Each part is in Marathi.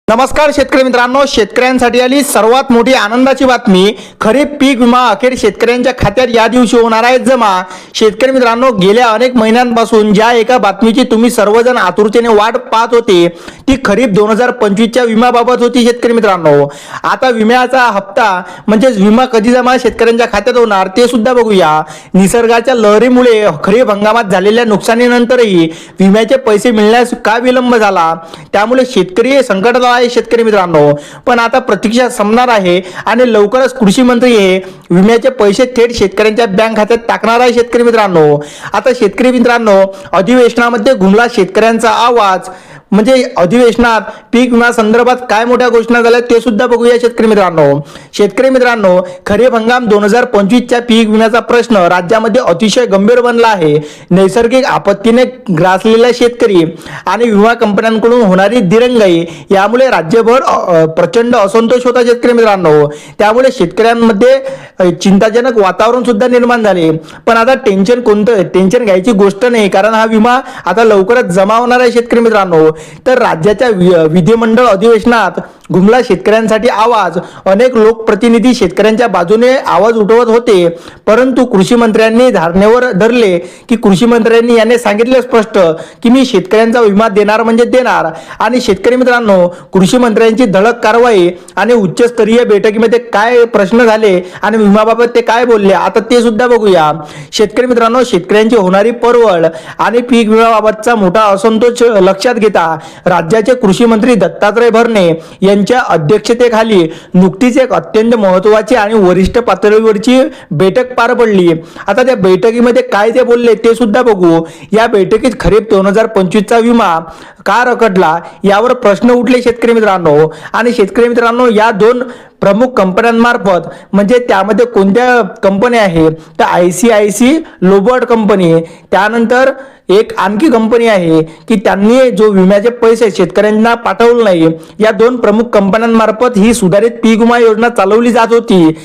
नमस्कार शेतकरी मित्रांनो, शेतकऱ्यांसाठी आली सर्वात मोठी आनंदाची बातमी। खरीप पीक विमा अखेर शेतकऱ्यांच्या खात्यात या दिवशी होणार आहे जमा। शेतकरी मित्रांनो, गेल्या अनेक महिन्यांपासून ज्या एका बातमीची तुम्ही सर्वजण आतुरतेने वाट पाहत होते ती खरीप 2025 च्या विम्याबाबत होती। शेतकरी मित्रांनो, आता विम्याचा हप्ता म्हणजे विमा कधी जमा शेतकऱ्यांच्या खात्यात होणार ते सुद्धा बघूया। निसर्गाच्या लहरीमुळे खरीप हंगामात झालेल्या नुकसानीनंतरही विम्याचे पैसे मिळण्यास का विलंब झाला, त्यामुळे शेतकरी संकटात आहे। शेतकरी मित्रांनो, पण आता प्रतीक्षा संपणार आहे आणि लवकरच कृषी मंत्री हे विम्याचे पैसे थेट शेतकऱ्यांच्या बँक खात्यात टाकणार आहे। शेतकरी मित्रांनो, आता शेतकरी मित्रांनो, अधिवेशनामध्ये घुमला शेतकऱ्यांचा आवाज। म्हणजे अधिवेशनात पीक विमा संदर्भात काय मोठ्या घोषणा झाल्या ते सुद्धा बघूया। शेतकरी मित्रांनो, खरीप हंगाम 2025 च्या पीक विम्याचा प्रश्न राज्यामध्ये अतिशय गंभीर बनला आहे। नैसर्गिक आपत्तीने ग्रासलेल्या शेतकरी आणि विमा कंपन्यांकडून होणारी दिरंगाई यामुळे राज्यभर प्रचंड असंतोष होता। शेतकरी मित्रांनो, त्यामुळे शेतकऱ्यांमध्ये चिंताजनक वातावरण सुद्धा निर्माण झाले। पण आता टेन्शन घ्यायची गोष्ट नाही, कारण हा विमा आता लवकरच जमा होणार आहे। शेतकरी मित्रांनो, तर राज्याच्या विधिमंडळ अधिवेशनात घुमला शेतकऱ्यांसाठी आवाज। अनेक लोकप्रतिनिधी शेतकऱ्यांच्या बाजूने आवाज उठवत होते, परंतु कृषी मंत्र्यांनी धारणेवर धरले की कृषी मंत्र्यांनी याने सांगितले स्पष्ट की मी शेतकऱ्यांचा विमा देणार म्हणजे देणार। आणि शेतकरी मित्रांनो, कृषी मंत्र्यांची धडक कारवाई आणि उच्चस्तरीय बैठकीमध्ये काय प्रश्न झाले आणि विम्याबाबत ते काय बोलले आता ते सुद्धा बघूया। शेतकरी मित्रांनो, शेतकऱ्यांची होणारी परवड आणि पीक विम्याबाबतचा मोठा असंतोष लक्षात घेता राज्याचे कृषी मंत्री दत्तात्रय भरणे यांच्या अध्यक्षतेखाली नुकतीच एक अत्यंत महत्त्वाची आणि वरिष्ठ पातळीवरची बैठक पार पडली। आता त्या बैठकीमध्ये काय ते बोलले ते सुद्धा बघू। या बैठकीत खरीप 2025 चा विमा का रखडला यावर प्रश्न उठले। शेतकरी मित्रांनो, आणि शेतकरी मित्रांनो, या दोन प्रमुख कंपन्यांमार्फत म्हणजे त्यामध्ये कोणत्या कंपन्या आहे तर ICICI लोबर्ट कंपनी, त्यानंतर एक आणखी कंपनी आहे की त्यांनी जो विम्याचे पैसे शेतकऱ्यांना पाठवले नाही। या दोन प्रमुख कंपन्यांमार्फत ही सुधारित पीक विमा योजना चालवली जात होती।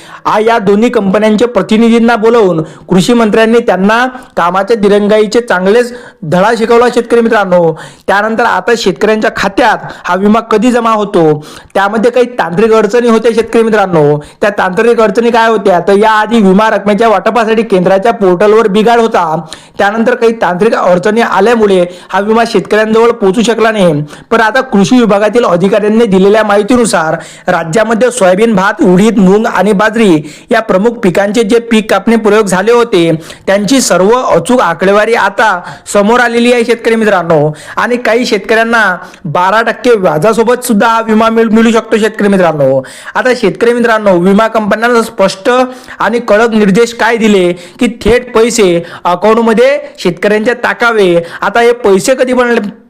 या दोन्ही कंपन्यांचे प्रतिनिधींना बोलवून कृषी मंत्र्यांनी त्यांना कामाच्या दिरंगाईचे चांगलेच धडा शिकवला। शेतकरी मित्रांनो, त्यानंतर आता शेतकऱ्यांच्या खात्यात हा विमा कधी जमा होतो त्यामध्ये काही तांत्रिक अडचणी होत्या। शेतकरी मित्रांनो, त्या तांत्रिक अडचणी काय होत्या तर याआधी विमा रकमेच्या वाटपासाठी केंद्राच्या पोर्टलवर बिघाड होता। त्यानंतर काही तांत्रिक अडचणी आल्यामुळे हा विमा शेतकऱ्यांजवळ पोहोचू शकला नाही। पण आता कृषी विभागातील अधिकाऱ्यांनी दिलेल्या माहितीनुसार राज्यामध्ये सोयाबीन, भात, उडीद, मूग आणि बाजरी या प्रमुख पिकांचे जे पीक कापणी प्रयोग झाले होते त्यांची सर्व अचूक आकडेवारी आता समोर आलेली आहे। शेतकरी मित्रांनो, आणि काही शेतकऱ्यांना 12% व्याजासोबत सुद्धा हा विमा मिळू शकतो। शेतकरी मित्रांनो, आता शेतकरी मित्रांनो, विमा कंपन्यांना स्पष्ट आणि कडक निर्देश काय दिले की थेट पैसे अकाउंटमध्ये शेतकऱ्यांच्या टाकावे। आता हे पैसे कधी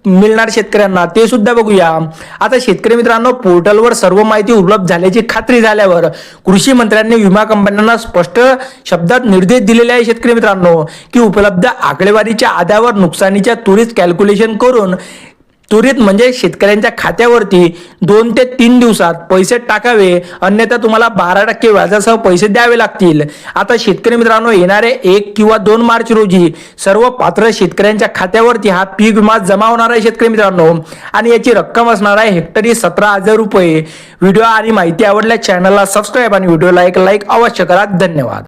मिळणार शेतकऱ्यांना ते सुद्धा बघूया। आता शेतकरी मित्रांनो, पोर्टलवर सर्व माहिती उपलब्ध झाल्याची खात्री झाल्यावर कृषी मंत्र्यांनी विमा कंपन्यांना स्पष्ट शब्दात निर्देश दिलेले आहे। शेतकरी मित्रांनो, की उपलब्ध आकडेवारीच्या आधारावर नुकसानीच्या त्वरित कॅल्क्युलेशन करून म्हणजे शेतकऱ्यांच्या खात्यावरती 2 ते 3 दिवसात पैसे टाकावे, अन्यथा तुम्हाला 12% व्याजासह पैसे द्यावे लागतील। आता शेतकरी मित्रांनो, येणारे 1 किंवा 2 मार्च रोजी सर्व पात्र शेतकऱ्यांच्या खात्यावरती हा पीक विमा जमा होणार आहे। शेतकरी मित्रांनो, आणि याची रक्कम असणार आहे हेक्टरी 17,000 रुपये। व्हिडिओ आणि माहिती आवडल्यास चॅनलला सबस्क्राईब आणि व्हिडिओला एक लाईक अवश्य करा। धन्यवाद।